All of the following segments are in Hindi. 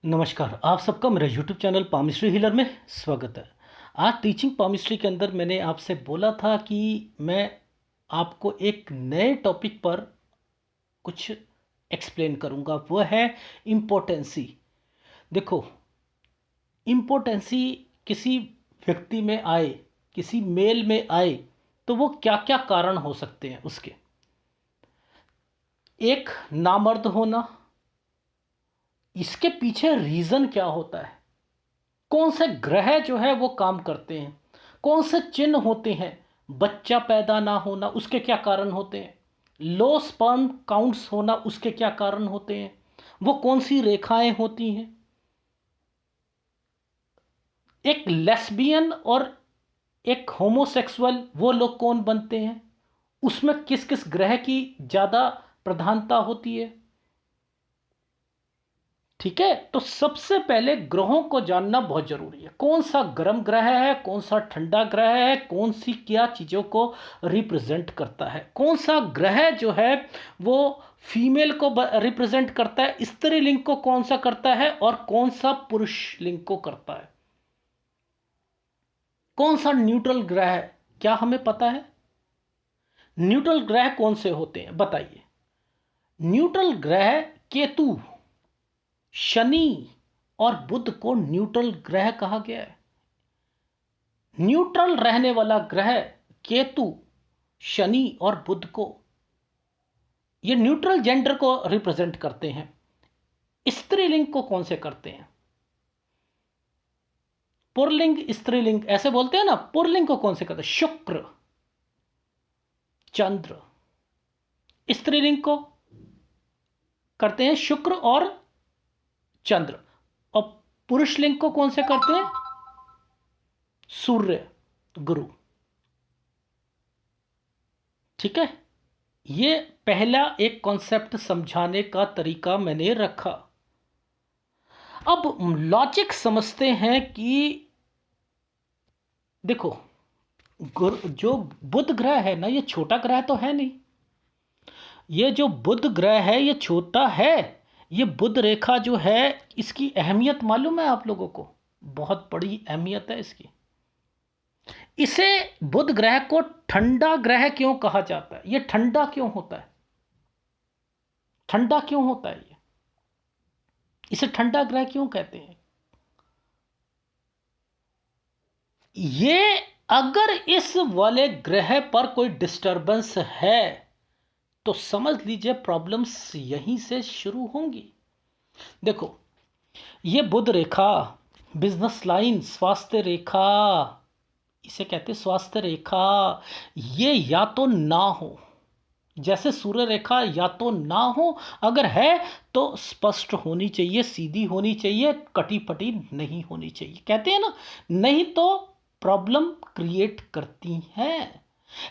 नमस्कार, आप सबका मेरे यूट्यूब चैनल पामिस्ट्री हीलर में स्वागत है। आज टीचिंग पामिस्ट्री के अंदर मैंने आपसे बोला था कि मैं आपको एक नए टॉपिक पर कुछ एक्सप्लेन करूंगा, वो है इम्पोर्टेंसी। देखो, इम्पोर्टेंसी किसी व्यक्ति में आए, किसी मेल में आए, तो वो क्या क्या कारण हो सकते हैं उसके। एक, नामर्द होना। इसके पीछे रीज़न क्या होता है, कौन से ग्रह जो है वो काम करते हैं, कौन से चिन्ह होते हैं, बच्चा पैदा ना होना उसके क्या कारण होते हैं, लो स्पर्म काउंट्स होना उसके क्या कारण होते हैं, वो कौन सी रेखाएं होती हैं, एक लेस्बियन और एक होमोसेक्सुअल वो लोग कौन बनते हैं, उसमें किस किस ग्रह की ज़्यादा प्रधानता होती है। ठीक है, तो सबसे पहले ग्रहों को जानना बहुत जरूरी है। कौन सा गर्म ग्रह है, कौन सा ठंडा ग्रह है, कौन सी क्या चीज़ों को रिप्रेजेंट करता है, कौन सा ग्रह जो है वो फीमेल को रिप्रेजेंट करता है, स्त्रीलिंग को कौन सा करता है, और कौन सा पुरुष लिंग को करता है, कौन सा न्यूट्रल ग्रह है, क्या हमें पता है। न्यूट्रल ग्रह कौन से होते हैं बताइए। न्यूट्रल ग्रह केतु, शनि और बुध को न्यूट्रल ग्रह कहा गया है। न्यूट्रल रहने वाला ग्रह केतु, शनि और बुध को, ये न्यूट्रल जेंडर को रिप्रेजेंट करते हैं। स्त्रीलिंग को कौन से करते हैं, पुरलिंग स्त्रीलिंग ऐसे बोलते हैं ना, पुरलिंग को कौन से करते हैं, शुक्र चंद्र। स्त्रीलिंग को करते हैं शुक्र और चंद्र, और पुरुष लिंग को कौन से करते हैं, सूर्य गुरु। ठीक है, ये पहला एक कॉन्सेप्ट समझाने का तरीका मैंने रखा। अब लॉजिक समझते हैं कि देखो, जो बुध ग्रह है ना, ये छोटा ग्रह तो है नहीं। ये जो बुध ग्रह है ये छोटा है। ये बुध रेखा जो है, इसकी अहमियत मालूम है आप लोगों को, बहुत बड़ी अहमियत है इसकी। इसे बुध ग्रह को ठंडा ग्रह क्यों कहा जाता है, ये ठंडा क्यों होता है, ठंडा क्यों होता है, ये इसे ठंडा ग्रह क्यों कहते हैं। ये अगर इस वाले ग्रह पर कोई डिस्टरबेंस है तो समझ लीजिए प्रॉब्लम्स यहीं से शुरू होंगी। देखो, ये बुध रेखा, बिजनेस लाइन, स्वास्थ्य रेखा, इसे कहते स्वास्थ्य रेखा, ये या तो ना हो, जैसे सूर्य रेखा या तो ना हो, अगर है तो स्पष्ट होनी चाहिए, सीधी होनी चाहिए, कटी पटी नहीं होनी चाहिए। कहते हैं ना, नहीं तो प्रॉब्लम क्रिएट करती हैं।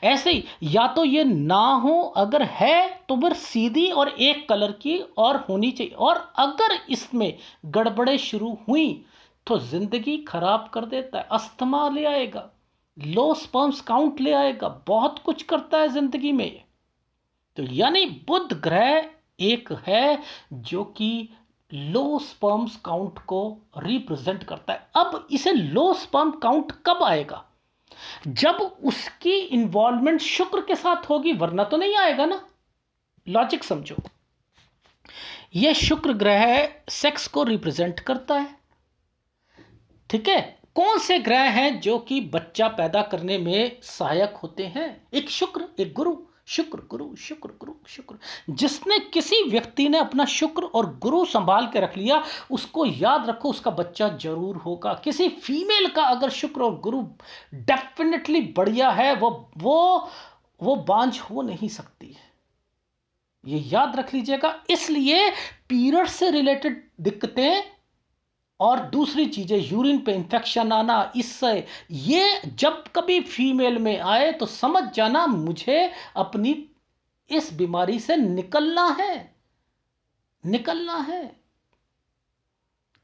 ऐसे ही या तो ये ना हो, अगर है तो फिर सीधी और एक कलर की और होनी चाहिए, और अगर इसमें गड़बड़े शुरू हुई तो जिंदगी खराब कर देता है, अस्थमा ले आएगा, लो स्पर्म्स काउंट ले आएगा, बहुत कुछ करता है जिंदगी में। तो यानी बुध ग्रह एक है जो कि लो स्पर्म्स काउंट को रिप्रेजेंट करता है। अब इसे लो स्पर्म काउंट कब आएगा, जब उसकी इन्वॉल्वमेंट शुक्र के साथ होगी, वरना तो नहीं आएगा ना। लॉजिक समझो, यह शुक्र ग्रह सेक्स को रिप्रेजेंट करता है। ठीक है, कौन से ग्रह हैं जो कि बच्चा पैदा करने में सहायक होते हैं, एक शुक्र, एक गुरु। शुक्र गुरु, शुक्र गुरु, शुक्र। जिसने, किसी व्यक्ति ने अपना शुक्र और गुरु संभाल के रख लिया, उसको याद रखो उसका बच्चा जरूर होगा। किसी फीमेल का अगर शुक्र और गुरु डेफिनेटली बढ़िया है, वो बांझ हो नहीं सकती है, ये याद रख लीजिएगा। इसलिए पीरियड से रिलेटेड दिक्कतें और दूसरी चीजें, यूरिन पे इंफेक्शन आना, इससे ये जब कभी फीमेल में आए तो समझ जाना मुझे अपनी इस बीमारी से निकलना है, निकलना है।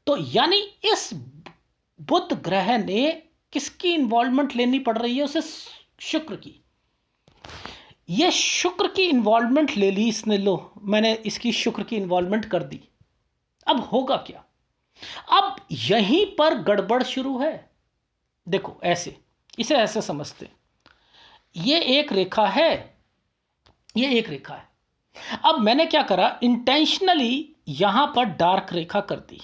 तो यानी इस बुध ग्रह ने किसकी इन्वॉल्वमेंट लेनी पड़ रही है उसे, शुक्र की। ये शुक्र की इन्वॉल्वमेंट ले ली इसने, लो मैंने इसकी शुक्र की इन्वॉल्वमेंट कर दी। अब होगा क्या, अब यहीं पर गड़बड़ शुरू है। देखो ऐसे, इसे ऐसे समझते हैं, ये एक रेखा है, ये एक रेखा है। अब मैंने क्या करा, इंटेंशनली यहां पर डार्क रेखा कर दी,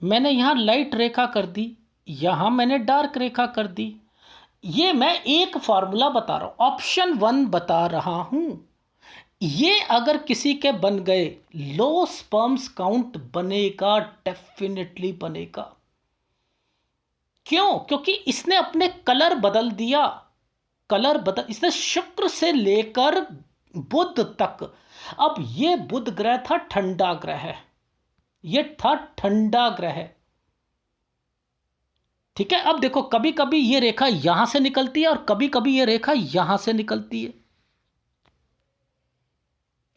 मैंने यहां लाइट रेखा कर दी, यहां मैंने डार्क रेखा कर दी। ये मैं एक फॉर्मूला बता रहा हूं, ऑप्शन 1 बता रहा हूं। ये अगर किसी के बन गए, लो स्पर्म्स काउंट बनेगा, डेफिनेटली बनेगा। क्यों? क्योंकि इसने अपने कलर बदल दिया, इसने शुक्र से लेकर बुध तक। अब ये बुध ग्रह था ठंडा ग्रह, ये था ठंडा ग्रह, ठीक है। अब देखो, कभी कभी ये रेखा यहां से निकलती है और कभी कभी ये रेखा यहां से निकलती है।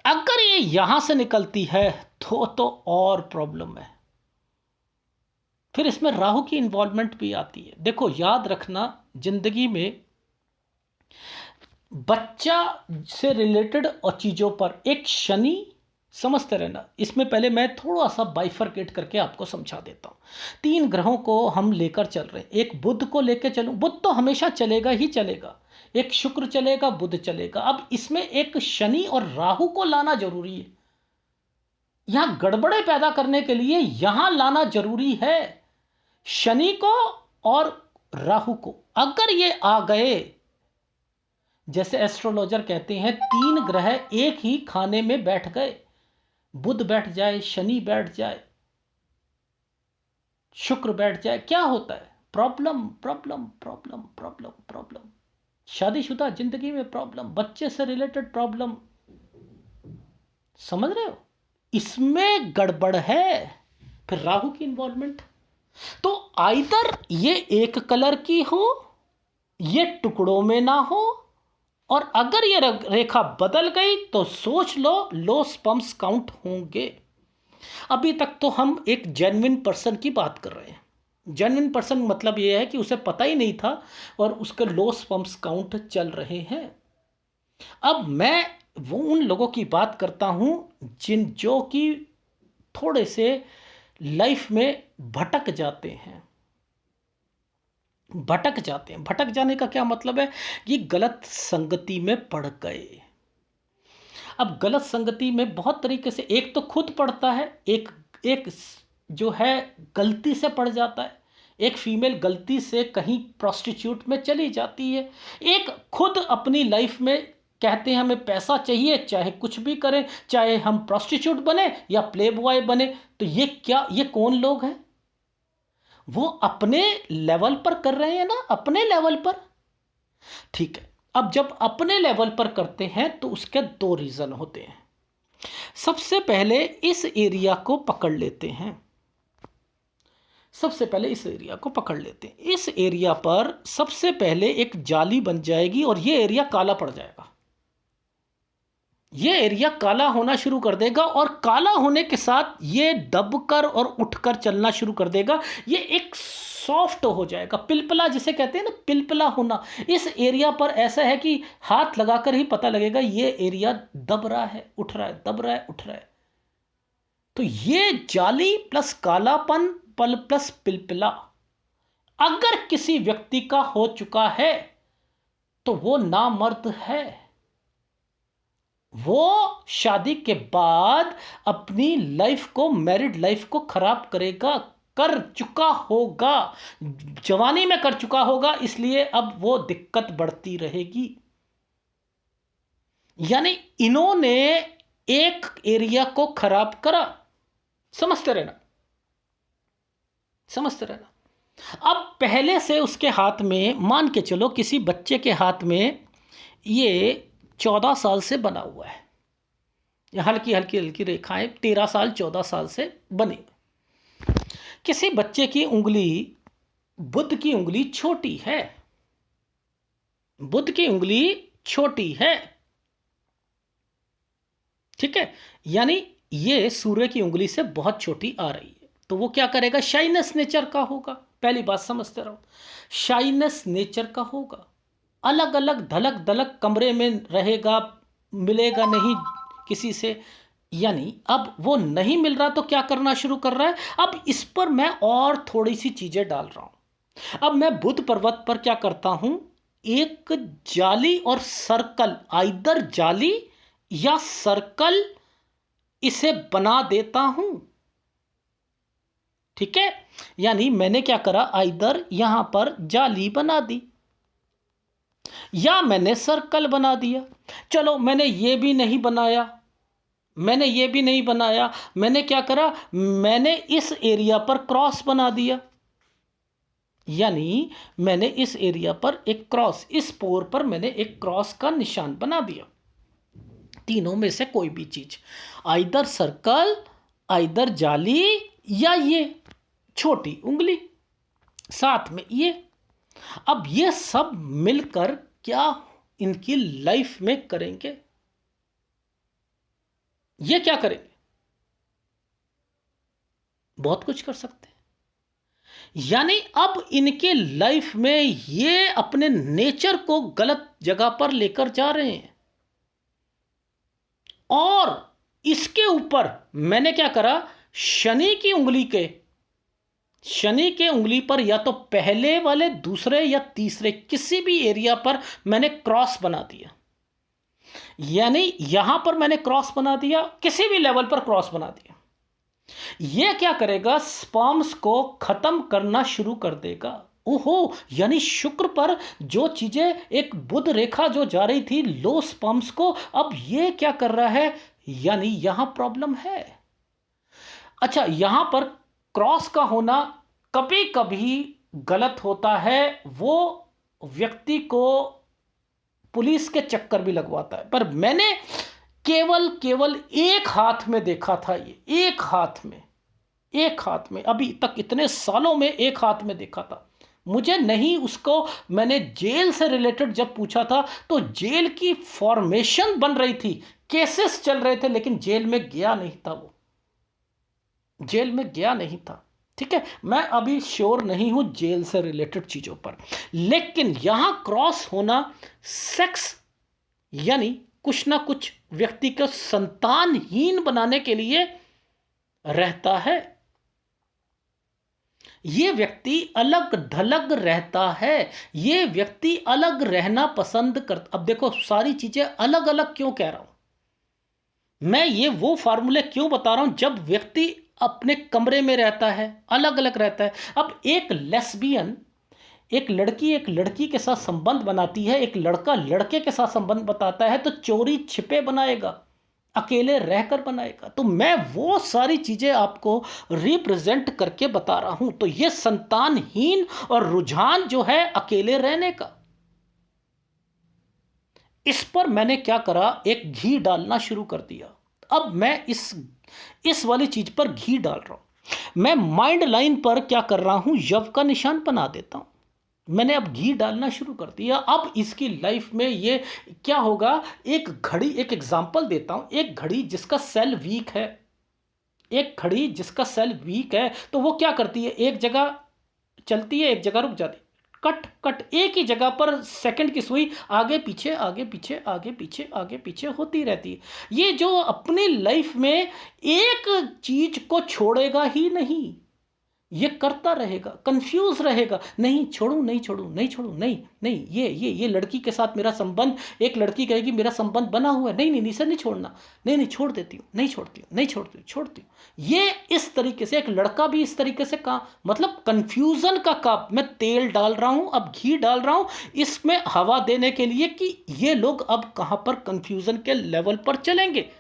अगर ये यहां से निकलती है तो और प्रॉब्लम है, फिर इसमें राहु की इन्वॉल्वमेंट भी आती है। देखो याद रखना, जिंदगी में बच्चा से रिलेटेड और चीजों पर एक शनि, समझते रहना। इसमें पहले मैं थोड़ा सा बाइफरकेट करके आपको समझा देता हूं। 3 ग्रहों को हम लेकर चल रहे हैं, एक बुध को लेकर चलूं, बुध तो हमेशा चलेगा ही चलेगा, एक शुक्र चलेगा, बुध चलेगा। अब इसमें एक शनि और राहु को लाना जरूरी है, यहां गड़बड़े पैदा करने के लिए यहां लाना जरूरी है, शनि को और राहु को। अगर ये आ गए, जैसे एस्ट्रोलॉजर कहते हैं 3 ग्रह एक ही खाने में बैठ गए, बुध बैठ जाए, शनि बैठ जाए, शुक्र बैठ जाए, क्या होता है? Problem problem problem problem problem, शादीशुदा जिंदगी में प्रॉब्लम, बच्चे से रिलेटेड प्रॉब्लम, समझ रहे हो? इसमें गड़बड़ है। फिर राहु की इन्वॉल्वमेंट, तो आइदर ये एक कलर की हो, ये टुकड़ों में ना हो, और अगर ये रेखा बदल गई तो सोच लो स्पर्म्स काउंट होंगे। अभी तक तो हम एक जेन्युइन पर्सन की बात कर रहे हैं। जेन्युइन पर्सन मतलब ये है कि उसे पता ही नहीं था और उसके लो स्पर्म्स काउंट चल रहे हैं। अब मैं वो उन लोगों की बात करता हूं जो कि थोड़े से लाइफ में भटक जाते हैं। भटक जाने का क्या मतलब है? कि गलत संगति में पड़ गए। अब गलत संगति में बहुत तरीके से, एक तो खुद पड़ता है, एक एक जो है गलती से पड़ जाता है, एक फीमेल गलती से कहीं प्रोस्टिट्यूट में चली जाती है, एक खुद अपनी लाइफ में कहते हैं हमें पैसा चाहिए, चाहे कुछ भी करें, चाहे हम प्रोस्टिट्यूट बने या प्ले बॉय बने। तो ये कौन लोग हैं? वो अपने लेवल पर कर रहे हैं ना, अपने लेवल पर, ठीक है। अब जब अपने लेवल पर करते हैं तो उसके 2 रीजन होते हैं। सबसे पहले इस एरिया को पकड़ लेते हैं, इस एरिया पर सबसे पहले एक जाली बन जाएगी और ये एरिया काला पड़ जाएगा, ये एरिया काला होना शुरू कर देगा, और काला होने के साथ ये दबकर और उठकर चलना शुरू कर देगा। ये एक सॉफ्ट हो जाएगा, पिलपला जिसे कहते हैं ना, पिलपला होना। इस एरिया पर ऐसा है कि हाथ लगाकर ही पता लगेगा ये एरिया दब रहा है, उठ रहा है, दब रहा है, उठ रहा है। तो ये जाली प्लस कालापन प्लस पिलपिला अगर किसी व्यक्ति का हो चुका है तो वो नामर्द है। वो शादी के बाद अपनी लाइफ को, मैरिड लाइफ को खराब करेगा, कर चुका होगा, जवानी में कर चुका होगा, इसलिए अब वो दिक्कत बढ़ती रहेगी। यानी इन्होंने एक एरिया को खराब करा, समझते रहना। अब पहले से उसके हाथ में, मान के चलो किसी बच्चे के हाथ में ये 14 साल से बना हुआ है, हल्की हल्की रेखाएं 13 साल 14 साल से बनी। किसी बच्चे की उंगली, बुध की उंगली छोटी है, ठीक है, यानी ये सूर्य की उंगली से बहुत छोटी आ रही है। तो वो क्या करेगा? शाइनेस नेचर का होगा, पहली बात समझते रहो, शाइनेस नेचर का होगा। अलग अलग धलक धलक कमरे में रहेगा, मिलेगा नहीं किसी से, यानी अब वो नहीं मिल रहा तो क्या करना शुरू कर रहा है, अब इस पर मैं और थोड़ी सी चीजें डाल रहा हूं। अब मैं बुद्ध पर्वत पर क्या करता हूं, एक जाली और सर्कल, आइदर जाली या सर्कल इसे बना देता हूं। ठीक है, यानी मैंने क्या करा, आइदर यहां पर जाली बना दी या मैंने सर्कल बना दिया। चलो मैंने ये भी नहीं बनाया, मैंने ये भी नहीं बनाया, मैंने क्या करा, मैंने इस एरिया पर क्रॉस बना दिया। यानी मैंने इस एरिया पर एक क्रॉस, इस पोर पर मैंने एक क्रॉस का निशान बना दिया। तीनों में से कोई भी चीज, आइदर सर्कल, आइदर जाली या ये छोटी उंगली, साथ में ये। अब ये सब मिलकर क्या इनकी लाइफ में करेंगे, ये क्या करेंगे, बहुत कुछ कर सकते हैं। यानी अब इनके लाइफ में ये अपने नेचर को गलत जगह पर लेकर जा रहे हैं। और इसके ऊपर मैंने क्या करा, शनि की उंगली के, शनि के उंगली पर या तो पहले वाले, दूसरे या तीसरे किसी भी एरिया पर मैंने क्रॉस बना दिया। यानी यहां पर मैंने क्रॉस बना दिया, किसी भी लेवल पर क्रॉस बना दिया। यह क्या करेगा, स्पर्म्स को खत्म करना शुरू कर देगा। ओहो, यानी शुक्र पर जो चीजें, एक बुध रेखा जो जा रही थी लो स्पर्म्स को, अब यह क्या कर रहा है, यानी यहां प्रॉब्लम है। अच्छा, यहां पर क्रॉस का होना कभी कभी गलत होता है, वो व्यक्ति को पुलिस के चक्कर भी लगवाता है। पर मैंने केवल केवल एक हाथ में देखा था, ये एक हाथ में, एक हाथ में, अभी तक इतने सालों में एक हाथ में देखा था। मुझे नहीं, उसको मैंने जेल से रिलेटेड जब पूछा था तो जेल की फॉर्मेशन बन रही थी, केसेस चल रहे थे, लेकिन जेल में गया नहीं था, वो जेल में गया नहीं था। ठीक है, मैं अभी श्योर नहीं हूं जेल से रिलेटेड चीजों पर, लेकिन यहां क्रॉस होना सेक्स, यानी कुछ ना कुछ व्यक्ति को संतानहीन बनाने के लिए रहता है। ये व्यक्ति अलग ढलग रहता है, ये व्यक्ति अलग रहना पसंद करता। अब देखो, सारी चीजें अलग अलग क्यों कह रहा हूं मैं, ये वो फार्मूले क्यों बता रहा हूं, जब व्यक्ति अपने कमरे में रहता है अलग अलग रहता है। अब एक लेस्बियन, एक लड़की के साथ संबंध बनाती है, एक लड़का लड़के के साथ संबंध बताता है, तो चोरी छिपे बनाएगा, अकेले रहकर बनाएगा। तो मैं वो सारी चीजें आपको रिप्रेजेंट करके बता रहा हूं। तो ये संतानहीन और रुझान जो है अकेले रहने का, इस पर मैंने क्या करा, एक घी डालना शुरू कर दिया। अब मैं इस वाली चीज पर घी डाल रहा हूं। मैं माइंड लाइन पर क्या कर रहा हूं, यव का निशान बना देता हूं। मैंने अब घी डालना शुरू कर दिया। अब इसकी लाइफ में ये क्या होगा, एक घड़ी, एक एग्जांपल देता हूं, एक घड़ी जिसका सेल वीक है, एक घड़ी जिसका सेल वीक है, तो वो क्या करती है, एक जगह चलती है, एक जगह रुक जाती है, कट कट, एक ही जगह पर सेकंड की सुई आगे पीछे आगे पीछे आगे पीछे आगे पीछे होती रहती है। ये जो अपनी लाइफ में एक चीज को छोड़ेगा ही नहीं, ये करता रहेगा, कंफ्यूज रहेगा, नहीं छोड़ूं नहीं छोड़ूं नहीं छोड़ूं, नहीं नहीं, ये लड़की के साथ मेरा संबंध, एक लड़की कहेगी मेरा संबंध बना हुआ है, नहीं नहीं इसे नहीं छोड़ना, नहीं नहीं छोड़ देती हूं, नहीं छोड़ती हूं, नहीं छोड़ती हूं, छोड़ती हूं। ये इस तरीके से, एक लड़का भी इस तरीके से का मतलब कंफ्यूजन का कप, मैं तेल डाल रहा हूं, अब घी डाल रहा हूं इसमें हवा देने के लिए कि ये लोग अब कहां पर कंफ्यूजन के लेवल पर चलेंगे।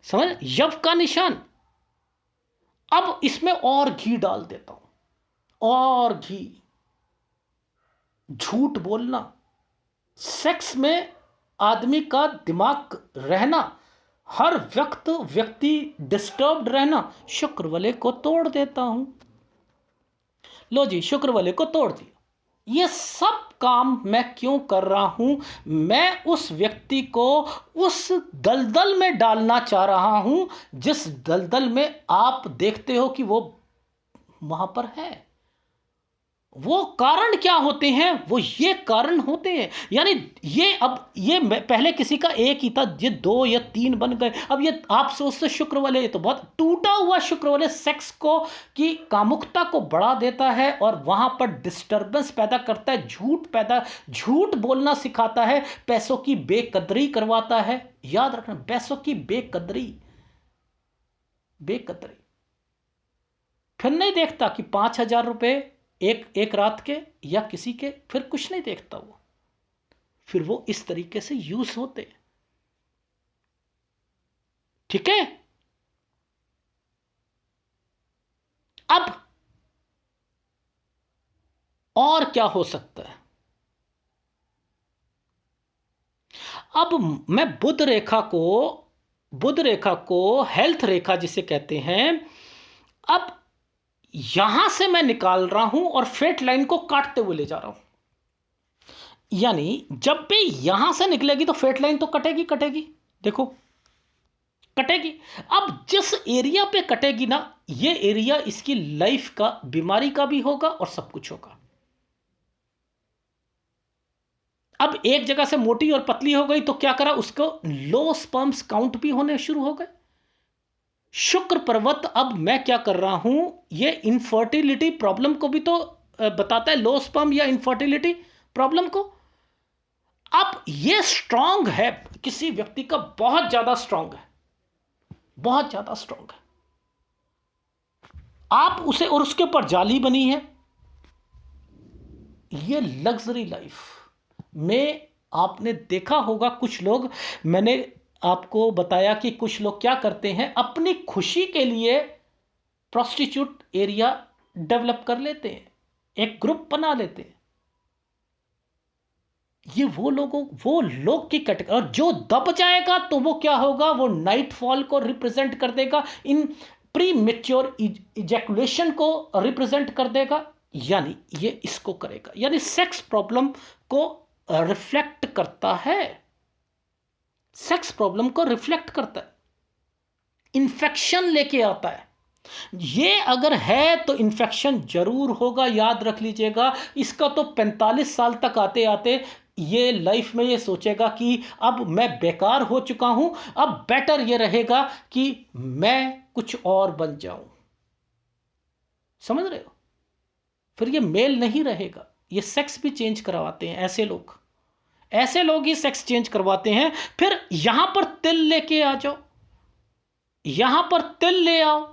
समझ, यव का निशान। अब इसमें और घी डाल देता हूं, और घी। झूठ बोलना, सेक्स में आदमी का दिमाग रहना, हर व्यक्ति डिस्टर्ब्ड रहना, शुक्रवाले को तोड़ देता हूं। लो जी, शुक्रवाले को तोड़ दिया। ये सब काम मैं क्यों कर रहा हूं, मैं उस व्यक्ति को उस दलदल में डालना चाह रहा हूं जिस दलदल में आप देखते हो कि वो वहां पर है। वो कारण क्या होते हैं? वो ये कारण होते हैं, यानी ये अब ये पहले किसी का एक ही था, ये दो या तीन बन गए। अब ये आप सोचते शुक्र वाले, ये तो बहुत टूटा हुआ शुक्र वाले सेक्स को की कामुकता को बढ़ा देता है और वहां पर डिस्टरबेंस पैदा करता है, झूठ बोलना सिखाता है, पैसों की बेकदरी करवाता है। याद रखना, पैसों की बेकदरी, बेकदरी। फिर नहीं देखता कि 5,000 रुपए एक एक रात के या किसी के, फिर कुछ नहीं देखता वो, फिर वो इस तरीके से यूज होते हैं। ठीक है। अब और क्या हो सकता है? अब मैं बुध रेखा को हेल्थ रेखा जिसे कहते हैं, अब यहां से मैं निकाल रहा हूं और फेट लाइन को काटते हुए ले जा रहा हूं। यानी जब भी यहां से निकलेगी तो फेट लाइन तो कटेगी कटेगी, देखो कटेगी। अब जिस एरिया पे कटेगी ना, ये एरिया इसकी लाइफ का, बीमारी का भी होगा और सब कुछ होगा। अब एक जगह से मोटी और पतली हो गई तो क्या करा, उसको लो स्पर्म्स काउंट भी होने शुरू हो गए। शुक्र पर्वत, अब मैं क्या कर रहा हूं, ये इनफर्टिलिटी प्रॉब्लम को भी तो बताता है, लो स्पर्म या इनफर्टिलिटी प्रॉब्लम को। अब ये स्ट्रांग है, किसी व्यक्ति का बहुत ज्यादा स्ट्रांग है, बहुत ज्यादा स्ट्रांग है। आप उसे, और उसके ऊपर जाली बनी है। ये लग्जरी लाइफ में आपने देखा होगा कुछ लोग, मैंने आपको बताया कि कुछ लोग क्या करते हैं, अपनी खुशी के लिए प्रोस्टिट्यूट एरिया डेवलप कर लेते हैं, एक ग्रुप बना लेते हैं। ये वो लोग की कैटेगरी, और जो दब जाएगा तो वो क्या होगा, वो नाइटफॉल को रिप्रेजेंट कर देगा, इन प्री मेच्योर इजैकुलेशन को रिप्रेजेंट कर देगा, यानी ये इसको करेगा, यानी सेक्स प्रॉब्लम को रिफ्लेक्ट करता है, सेक्स प्रॉब्लम को रिफ्लेक्ट करता है, इन्फेक्शन लेके आता है। ये अगर है तो इन्फेक्शन जरूर होगा, याद रख लीजिएगा। इसका तो 45 साल तक आते आते ये लाइफ में ये सोचेगा कि अब मैं बेकार हो चुका हूं, अब बेटर ये रहेगा कि मैं कुछ और बन जाऊं। समझ रहे हो? फिर ये मेल नहीं रहेगा, ये सेक्स भी चेंज करवाते हैं ऐसे लोग, ऐसे लोग ही सेक्स चेंज करवाते हैं। फिर यहां पर तिल लेके आ जाओ, यहां पर तिल ले आओ।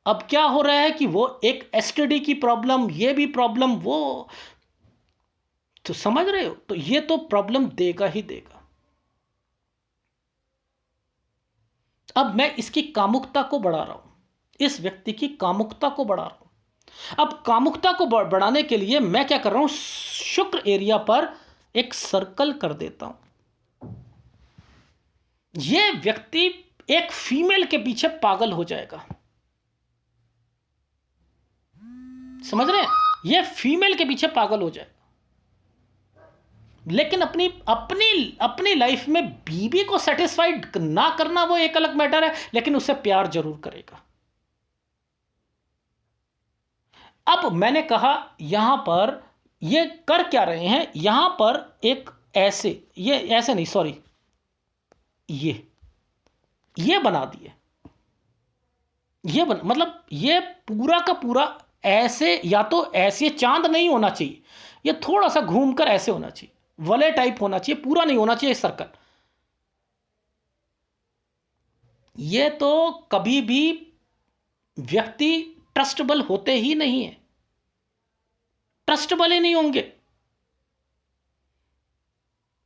अब क्या हो रहा है कि वो एक एसटीडी की प्रॉब्लम, ये भी प्रॉब्लम, वो, तो समझ रहे हो, तो ये तो प्रॉब्लम देगा ही देगा। अब मैं इसकी कामुकता को बढ़ा रहा हूं, इस व्यक्ति की कामुकता को बढ़ा रहा हूं। अब कामुकता को बढ़ाने के लिए मैं क्या कर रहा हूं, शुक्र एरिया पर एक सर्कल कर देता हूं। यह व्यक्ति एक फीमेल के पीछे पागल हो जाएगा, समझ रहे हैं, यह फीमेल के पीछे पागल हो जाएगा, लेकिन अपनी अपनी अपनी लाइफ में बीबी को सेटिस्फाइड ना करना वो एक अलग मैटर है, लेकिन उससे प्यार जरूर करेगा। अब मैंने कहा यहां पर ये कर क्या रहे हैं, यहां पर एक ऐसे, ये ऐसे नहीं, सॉरी, ये बना दिए, मतलब ये पूरा का पूरा ऐसे, या तो ऐसे चांद नहीं होना चाहिए, ये थोड़ा सा घूमकर ऐसे होना चाहिए, वले टाइप होना चाहिए, पूरा नहीं होना चाहिए सर्कल। ये तो कभी भी व्यक्ति ट्रस्टेबल होते ही नहीं है, ट्रस्टेबल ही नहीं होंगे,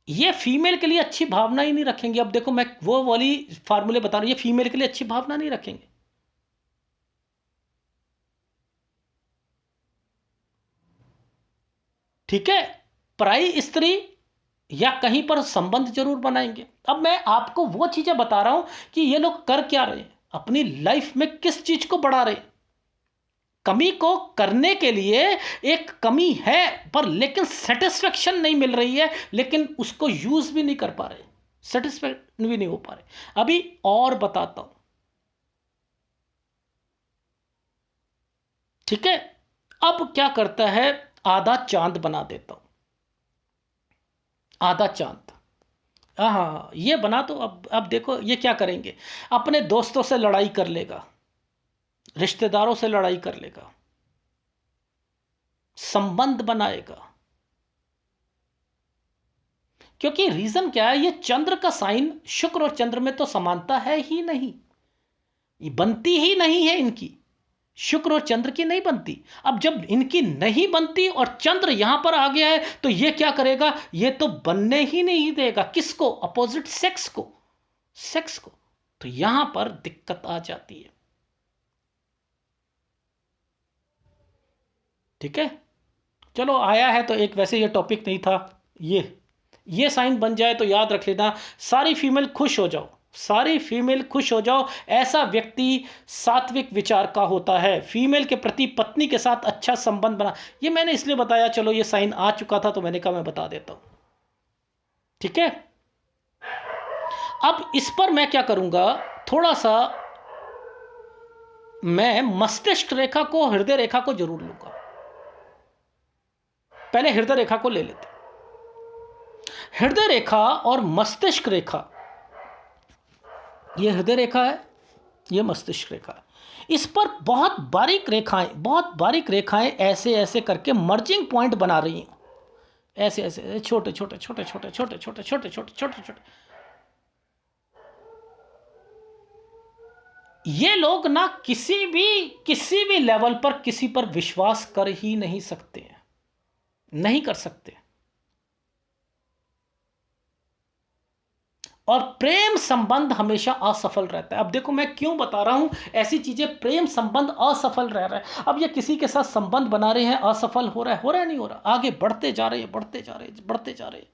ये फीमेल के लिए अच्छी भावना ही नहीं रखेंगे। अब देखो मैं वो वाली फार्मूले बता रहा हूं, ये फीमेल के लिए अच्छी भावना नहीं रखेंगे। ठीक है, पराई स्त्री या कहीं पर संबंध जरूर बनाएंगे। अब मैं आपको वो चीजें बता रहा हूं कि ये लोग कर क्या रहे हैं, अपनी लाइफ में किस चीज को बढ़ा रहे हैं। कमी को करने के लिए एक कमी है, पर लेकिन सेटिस्फेक्शन नहीं मिल रही है, लेकिन उसको यूज भी नहीं कर पा रहे, सेटिस्फेक्शन भी नहीं हो पा रहे। अभी और बताता हूं, ठीक है। अब क्या करता है, आधा चांद बना देता हूं, आधा चांद। हाँ, ये बना दो। अब देखो ये क्या करेंगे, अपने दोस्तों से लड़ाई कर लेगा, रिश्तेदारों से लड़ाई कर लेगा, संबंध बनाएगा। क्योंकि रीजन क्या है, ये चंद्र का साइन, शुक्र और चंद्र में तो समानता है ही नहीं, ये बनती ही नहीं है इनकी, शुक्र और चंद्र की नहीं बनती। अब जब इनकी नहीं बनती और चंद्र यहां पर आ गया है, तो ये क्या करेगा, ये तो बनने ही नहीं देगा। किसको? अपोजिट सेक्स को, सेक्स को। तो यहां पर दिक्कत आ जाती है। ठीक है, चलो आया है तो एक, वैसे ये टॉपिक नहीं था। ये साइन बन जाए तो याद रख लेना, सारी फीमेल खुश हो जाओ, सारी फीमेल खुश हो जाओ। ऐसा व्यक्ति सात्विक विचार का होता है, फीमेल के प्रति पत्नी के साथ अच्छा संबंध बना। ये मैंने इसलिए बताया, चलो ये साइन आ चुका था तो मैंने कहा मैं बता देता हूं। ठीक है, अब इस पर मैं क्या करूंगा, थोड़ा सा मैं मस्तिष्क रेखा को, हृदय रेखा को जरूर लूंगा। पहले हृदय रेखा को ले लेते। हृदय रेखा और मस्तिष्क रेखा, ये हृदय रेखा है, ये मस्तिष्क रेखा है। इस पर बहुत बारीक रेखाएं, बहुत बारीक रेखाएं ऐसे ऐसे करके मर्जिंग पॉइंट बना रही हैं, ऐसे ऐसे छोटे छोटे छोटे छोटे छोटे छोटे छोटे छोटे छोटे छोटे। ये लोग ना किसी भी लेवल पर किसी पर विश्वास कर ही नहीं सकते हैं, नहीं कर सकते। और प्रेम संबंध हमेशा असफल रहता है। अब देखो मैं क्यों बता रहा हूं ऐसी चीजें, प्रेम संबंध असफल रह रहा है। अब ये किसी के साथ संबंध बना रहे हैं, असफल हो रहा है नहीं हो रहा, आगे बढ़ते जा रहे हैं, बढ़ते जा रहे हैं, बढ़ते जा रहे हैं।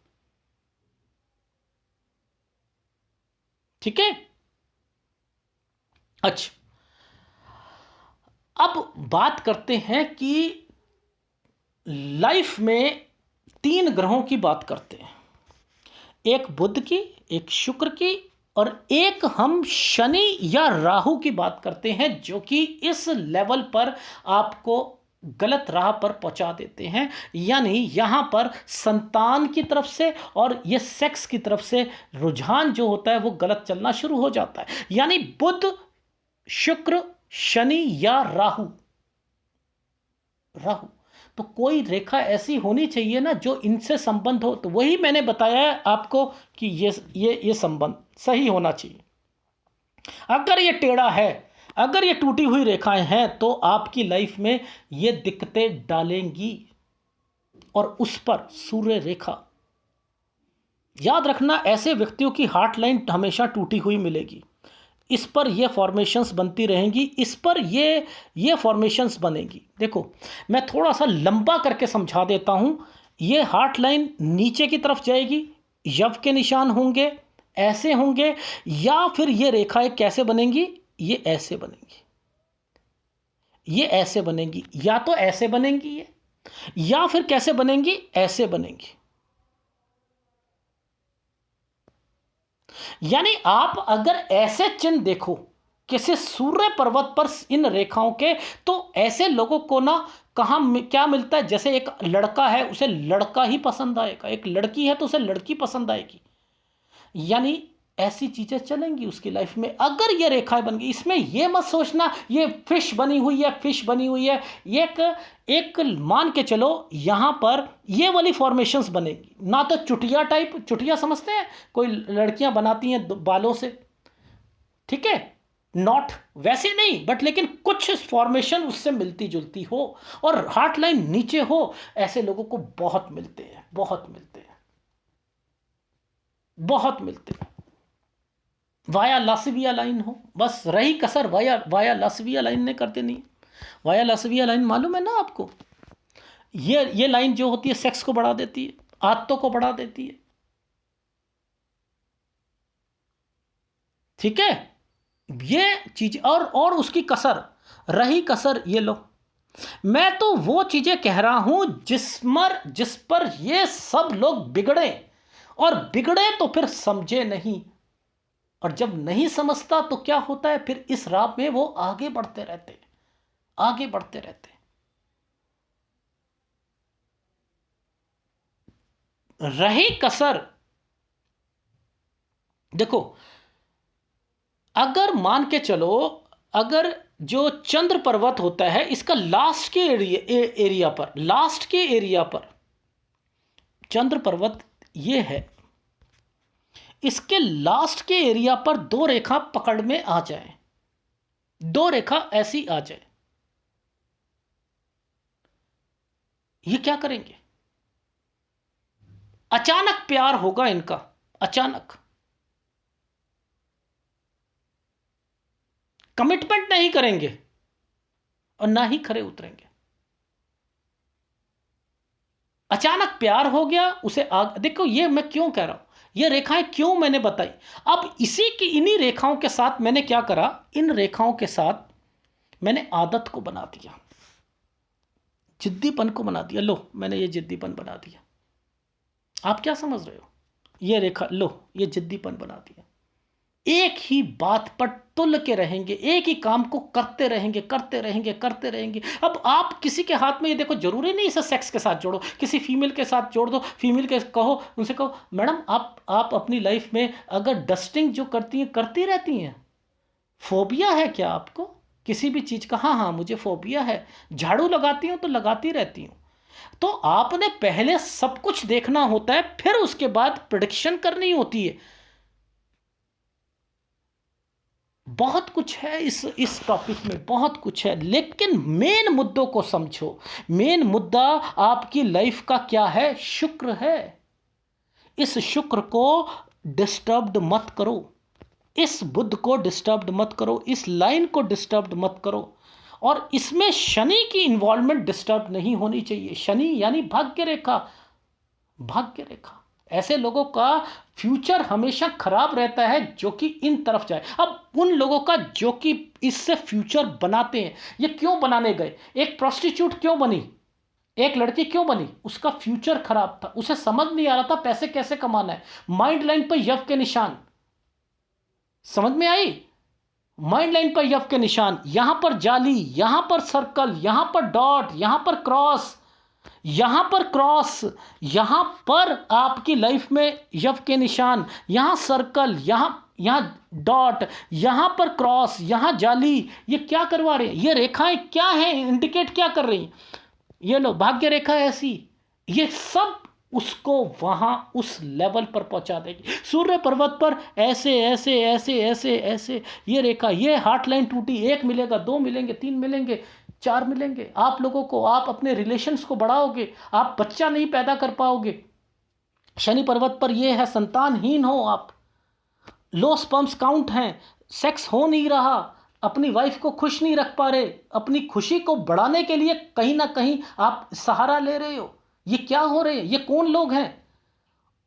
ठीक है, अच्छा अब बात करते हैं कि लाइफ में 3 ग्रहों की बात करते हैं, एक बुध की, एक शुक्र की, और एक हम शनि या राहु की बात करते हैं, जो कि इस लेवल पर आपको गलत राह पर पहुंचा देते हैं। यानी यहां पर संतान की तरफ से और ये सेक्स की तरफ से रुझान जो होता है वो गलत चलना शुरू हो जाता है। यानी बुध, शुक्र, शनि या राहु, राहु, तो कोई रेखा ऐसी होनी चाहिए ना जो इनसे संबंध हो। तो वही मैंने बताया है आपको कि ये संबंध सही होना चाहिए। अगर ये टेढ़ा है, अगर ये टूटी हुई रेखाएं हैं, तो आपकी लाइफ में ये दिक्कतें डालेंगी। और उस पर सूर्य रेखा, याद रखना ऐसे व्यक्तियों की हार्ट लाइन हमेशा टूटी हुई मिलेगी। इस पर ये फॉर्मेशंस बनती रहेंगी, इस पर ये फॉर्मेशंस बनेगी। देखो मैं थोड़ा सा लंबा करके समझा देता हूँ। ये हार्ट लाइन नीचे की तरफ जाएगी, यव के निशान होंगे, ऐसे होंगे, या फिर ये रेखाएं कैसे बनेंगी, ये ऐसे बनेंगी, ये ऐसे बनेंगी, या तो ऐसे बनेंगी ये, या फिर कैसे बनेंगी, ऐसे बनेंगी। यानी आप अगर ऐसे चिन्ह देखो किसी सूर्य पर्वत पर इन रेखाओं के, तो ऐसे लोगों को ना कहां क्या मिलता है, जैसे एक लड़का है उसे लड़का ही पसंद आएगा, एक लड़की है तो उसे लड़की पसंद आएगी। यानी ऐसी चीजें चलेंगी उसकी लाइफ में अगर ये रेखाएं बन गई। इसमें ये मत सोचना ये फिश बनी हुई है, फिश बनी हुई है। ये एक मान के चलो यहां पर ये वाली फॉर्मेशंस बनेगी ना, तो चुटिया टाइप, चुटिया समझते हैं, कोई लड़कियां बनाती हैं बालों से, ठीक है, नॉट वैसे नहीं बट लेकिन कुछ फॉर्मेशन उससे मिलती जुलती हो, और हार्ट लाइन नीचे हो। ऐसे लोगों को बहुत मिलते हैं, बहुत मिलते हैं, बहुत मिलते हैं। वाया लासविया लाइन हो, बस रही कसर वाया वाया लासविया लाइन ने कर देनी। वाया लासविया लाइन मालूम है ना आपको, ये लाइन जो होती है सेक्स को बढ़ा देती है, आत्तों को बढ़ा देती है। ठीक है, ये चीज और उसकी कसर रही कसर, ये लो मैं तो वो चीजें कह रहा हूं जिस पर ये सब लोग बिगड़े, और बिगड़े तो फिर समझे नहीं, और जब नहीं समझता तो क्या होता है, फिर इस राह में वो आगे बढ़ते रहते, आगे बढ़ते रहते। रही कसर, देखो अगर मान के चलो, अगर जो चंद्र पर्वत होता है इसका लास्ट के एरिया पर चंद्र पर्वत ये है, इसके लास्ट के एरिया पर दो रेखा पकड़ में आ जाए, दो रेखा ऐसी आ जाए, ये क्या करेंगे? अचानक प्यार होगा इनका, अचानक कमिटमेंट नहीं करेंगे और ना ही खरे उतरेंगे। अचानक प्यार हो गया, उसे देखो ये मैं क्यों कह रहा हूं, ये रेखाएं क्यों मैंने बताई। अब इसी की इन्हीं रेखाओं के साथ मैंने क्या करा, इन रेखाओं के साथ मैंने आदत को बना दिया, जिद्दीपन को बना दिया। लो मैंने ये जिद्दीपन बना दिया, आप क्या समझ रहे हो, ये रेखा लो ये जिद्दीपन बना दिया। एक ही बात पर तुल के रहेंगे, एक ही काम को करते रहेंगे करते रहेंगे करते रहेंगे। अब आप किसी के हाथ में ये देखो, जरूरी नहीं इसे सेक्स के साथ जोड़ो, किसी फीमेल के साथ जोड़ दो, फीमेल के कहो, उनसे कहो मैडम आप अपनी लाइफ में अगर डस्टिंग जो करती हैं करती रहती हैं, फोबिया है क्या आपको किसी भी चीज़ का? हाँ हाँ मुझे फोबिया है, झाड़ू लगाती हूँ तो लगाती रहती हूँ। तो आपने पहले सब कुछ देखना होता है, फिर उसके बाद प्रेडिक्शन करनी होती है। बहुत कुछ है इस टॉपिक में, बहुत कुछ है, लेकिन मेन मुद्दों को समझो। मेन मुद्दा आपकी लाइफ का क्या है? शुक्र है। इस शुक्र को डिस्टर्ब्ड मत करो, इस बुध को डिस्टर्ब्ड मत करो, इस लाइन को डिस्टर्ब्ड मत करो। और इसमें शनि की इन्वॉल्वमेंट डिस्टर्ब नहीं होनी चाहिए। शनि यानी भाग्य रेखा, भाग्य रेखा। ऐसे लोगों का फ्यूचर हमेशा खराब रहता है जो कि इन तरफ जाए। अब उन लोगों का जो कि इससे फ्यूचर बनाते हैं, ये क्यों बनाने गए? एक प्रोस्टिट्यूट क्यों बनी, एक लड़की क्यों बनी? उसका फ्यूचर खराब था, उसे समझ नहीं आ रहा था पैसे कैसे कमाना है। माइंड लाइन पर यव के निशान, समझ में आई? माइंड लाइन पर यव के निशान, यहां पर जाली, यहां पर सर्कल, यहां पर डॉट, यहां पर क्रॉस, यहां पर क्रॉस, यहां पर आपकी लाइफ में यव के निशान, यहां सर्कल, यहां डॉट, यहां पर क्रॉस, यहां जाली। ये क्या करवा रहे हैं? ये रेखाएं क्या हैं, इंडिकेट क्या कर रही हैं? ये लो भाग्य रेखा ऐसी, ये सब उसको वहां उस लेवल पर पहुंचा देगी। सूर्य पर्वत पर ऐसे ऐसे ऐसे ऐसे ऐसे ये रेखा, ये हार्ट लाइन टूटी, एक मिलेगा, दो मिलेंगे, तीन मिलेंगे, चार मिलेंगे। आप लोगों को, आप अपने रिलेशंस को बढ़ाओगे, आप बच्चा नहीं पैदा कर पाओगे। शनि पर्वत पर यह है, संतानहीन हो आप, लो स्पर्म्स काउंट हैं, सेक्स हो नहीं रहा, अपनी वाइफ को खुश नहीं रख पा रहे, अपनी खुशी को बढ़ाने के लिए कहीं ना कहीं आप सहारा ले रहे हो। ये क्या हो रहे हैं? ये कौन लोग हैं?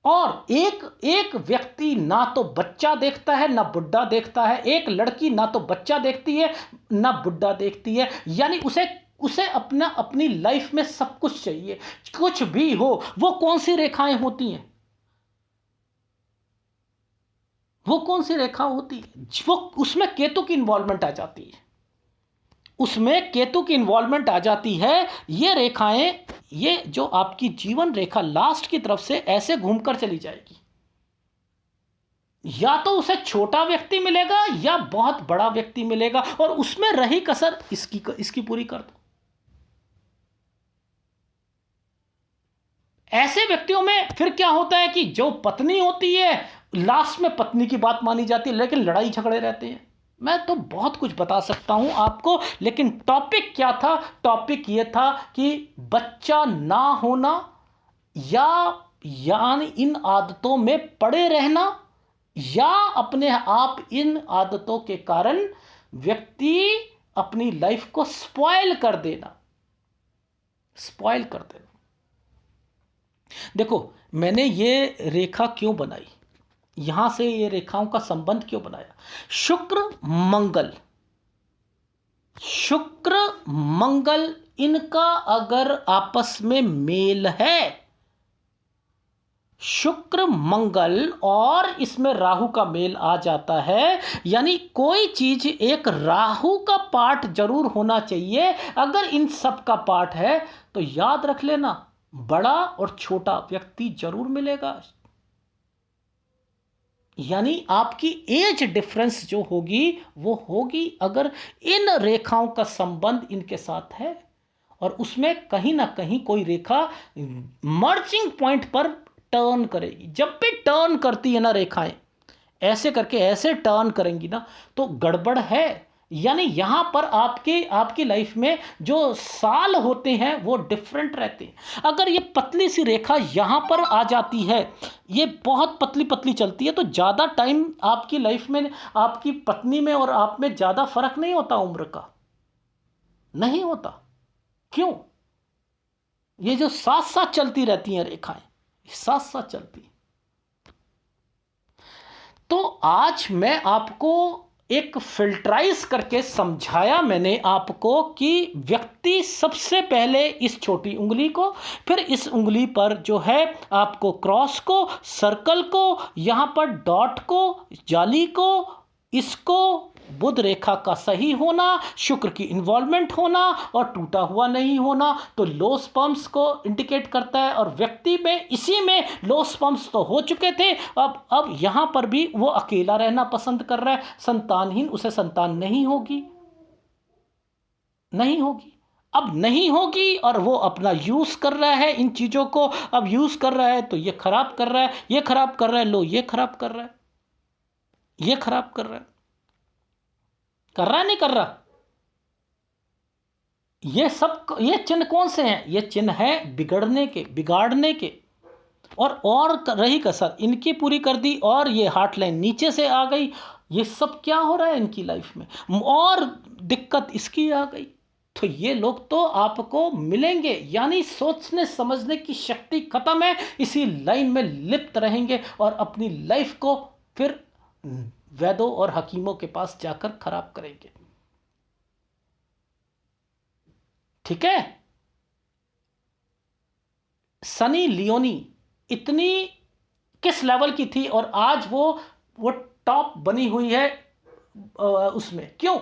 और एक एक व्यक्ति ना तो बच्चा देखता है ना बुढ़ा देखता है, एक लड़की ना तो बच्चा देखती है ना बुढ़ा देखती है, यानी उसे उसे अपना अपनी लाइफ में सब कुछ चाहिए, कुछ भी हो। वो कौन सी रेखाएं होती हैं? वो कौन सी रेखा होती है? वो उसमें केतु की इन्वॉल्वमेंट आ जाती है, उसमें केतु की इन्वॉल्वमेंट आ जाती है। ये रेखाएं, ये जो आपकी जीवन रेखा लास्ट की तरफ से ऐसे घूमकर चली जाएगी। या तो उसे छोटा व्यक्ति मिलेगा या बहुत बड़ा व्यक्ति मिलेगा, और उसमें रही कसर इसकी पूरी कर दो। ऐसे व्यक्तियों में फिर क्या होता है कि जो पत्नी होती है, लास्ट में पत्नी की बात मानी जाती है, लेकिन लड़ाई झगड़े रहते हैं। मैं तो बहुत कुछ बता सकता हूं आपको, लेकिन टॉपिक क्या था? टॉपिक यह था कि बच्चा ना होना या यानी इन आदतों में पड़े रहना, या अपने आप इन आदतों के कारण व्यक्ति अपनी लाइफ को स्पॉइल कर देना, स्पॉइल कर देना। देखो मैंने ये रेखा क्यों बनाई, यहां से ये रेखाओं का संबंध क्यों बनाया? शुक्र मंगल, शुक्र मंगल इनका अगर आपस में मेल है, शुक्र मंगल और इसमें राहु का मेल आ जाता है, यानी कोई चीज एक राहु का पार्ट जरूर होना चाहिए। अगर इन सब का पार्ट है तो याद रख लेना, बड़ा और छोटा व्यक्ति जरूर मिलेगा। यानी आपकी एज डिफरेंस जो होगी वो होगी अगर इन रेखाओं का संबंध इनके साथ है, और उसमें कहीं ना कहीं कोई रेखा मर्जिंग पॉइंट पर टर्न करेगी। जब भी टर्न करती है ना रेखाएं, ऐसे करके ऐसे टर्न करेंगी ना, तो गड़बड़ है। यानी यहां पर आपके आपकी लाइफ में जो साल होते हैं वो डिफरेंट रहते हैं। अगर ये पतली सी रेखा यहां पर आ जाती है, ये बहुत पतली पतली चलती है, तो ज़्यादा टाइम आपकी लाइफ में, आपकी पत्नी में और आप में ज़्यादा फर्क नहीं होता, उम्र का नहीं होता। क्यों? ये जो साथ साथ चलती रहती हैं रेखाएं, साथ साथ चलती। तो आज मैं आपको एक फिल्टराइज करके समझाया मैंने आपको कि व्यक्ति सबसे पहले इस छोटी उंगली को, फिर इस उंगली पर जो है आपको क्रॉस को, सर्कल को, यहां पर डॉट को, जाली को, इसको, बुध रेखा का सही होना, शुक्र की इन्वॉल्वमेंट होना और टूटा हुआ नहीं होना, तो लो स्पर्म्स को इंडिकेट करता है। और व्यक्ति में इसी में लो स्पर्म्स तो हो चुके थे, अब यहां पर भी वो अकेला रहना पसंद कर रहा है, संतानहीन, उसे संतान नहीं होगी, नहीं होगी, अब नहीं होगी, और वो अपना यूज कर रहा है इन चीजों को। अब यूज कर रहा है तो ये खराब कर रहा है, ये खराब कर रहा है, लो ये खराब कर रहा है, ये खराब कर रहा है, कर रहा है नहीं कर रहा। ये सब, ये चिन्ह कौन से हैं? ये चिन्ह है बिगड़ने के, बिगाड़ने के। और रही कसर इनकी पूरी कर दी, और ये हार्ट लाइन नीचे से आ गई। ये सब क्या हो रहा है इनकी लाइफ में, और दिक्कत इसकी आ गई। तो ये लोग तो आपको मिलेंगे, यानी सोचने समझने की शक्ति खत्म है, इसी लाइन में लिप्त रहेंगे और अपनी लाइफ को फिर वैदों और हकीमों के पास जाकर खराब करेंगे। ठीक है? सनी लियोनी इतनी किस लेवल की थी, और आज वो टॉप बनी हुई है उसमें। क्यों?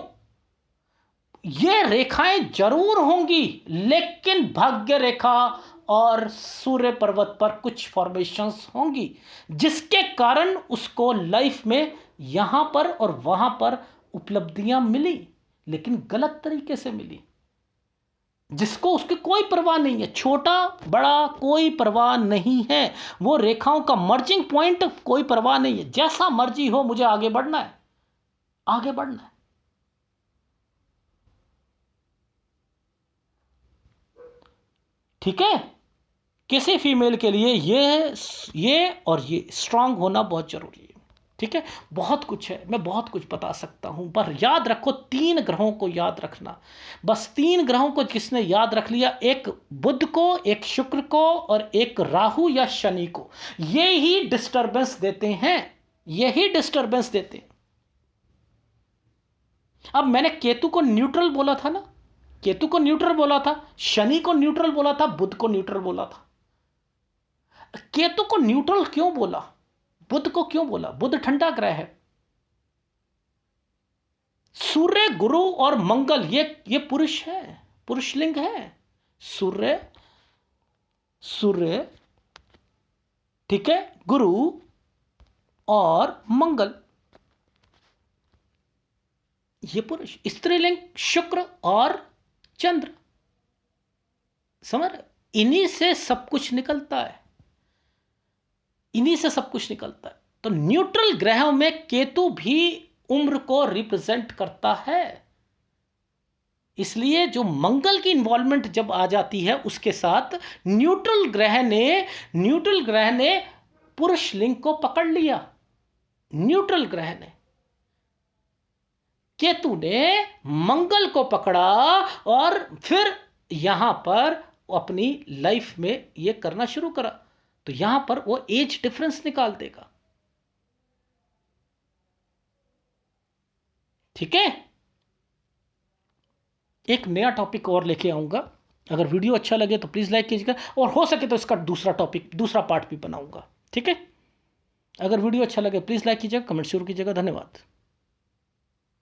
ये रेखाएं जरूर होंगी, लेकिन भाग्य रेखा और सूर्य पर्वत पर कुछ फॉर्मेशंस होंगी, जिसके कारण उसको लाइफ में यहां पर और वहां पर उपलब्धियां मिली, लेकिन गलत तरीके से मिली, जिसको उसकी कोई परवाह नहीं है। छोटा बड़ा कोई परवाह नहीं है, वो रेखाओं का मर्जिंग पॉइंट कोई परवाह नहीं है। जैसा मर्जी हो, मुझे आगे बढ़ना है, आगे बढ़ना है। ठीक है? किसी फीमेल के लिए ये और ये स्ट्रांग होना बहुत जरूरी है। ठीक है? बहुत कुछ है, मैं बहुत कुछ बता सकता हूं, पर याद रखो 3 ग्रहों को याद रखना। बस 3 ग्रहों को जिसने याद रख लिया, एक बुध को, एक शुक्र को और एक राहु या शनि को, ये ही डिस्टरबेंस देते हैं, यही डिस्टरबेंस देते हैं। अब मैंने केतु को न्यूट्रल बोला था ना, केतु को न्यूट्रल बोला था, शनि को न्यूट्रल बोला था, बुध को न्यूट्रल बोला था। केतु को न्यूट्रल क्यों बोला, बुध को क्यों बोला? बुध ठंडा ग्रह है। सूर्य, गुरु और मंगल ये पुरुष है, पुरुष लिंग है। सूर्य, सूर्य, ठीक है, गुरु और मंगल, ये पुरुष। स्त्रीलिंग शुक्र और चंद्र। समझ? इन्हीं से सब कुछ निकलता है, इन्हीं से सब कुछ निकलता है। तो न्यूट्रल ग्रहों में केतु भी उम्र को रिप्रेजेंट करता है। इसलिए जो मंगल की इन्वॉल्वमेंट जब आ जाती है, उसके साथ न्यूट्रल ग्रह ने पुरुष लिंग को पकड़ लिया। न्यूट्रल ग्रह ने, केतु ने मंगल को पकड़ा, और फिर यहां पर अपनी लाइफ में ये करना शुरू करा। तो यहां पर वो एज डिफरेंस निकाल देगा। ठीक है? एक नया टॉपिक और लेके आऊंगा। अगर वीडियो अच्छा लगे तो प्लीज़ लाइक कीजिएगा, और हो सके तो इसका दूसरा पार्ट भी बनाऊंगा। ठीक है? अगर वीडियो अच्छा लगे प्लीज़ लाइक कीजिएगा, कमेंट जरूर कीजिएगा। धन्यवाद।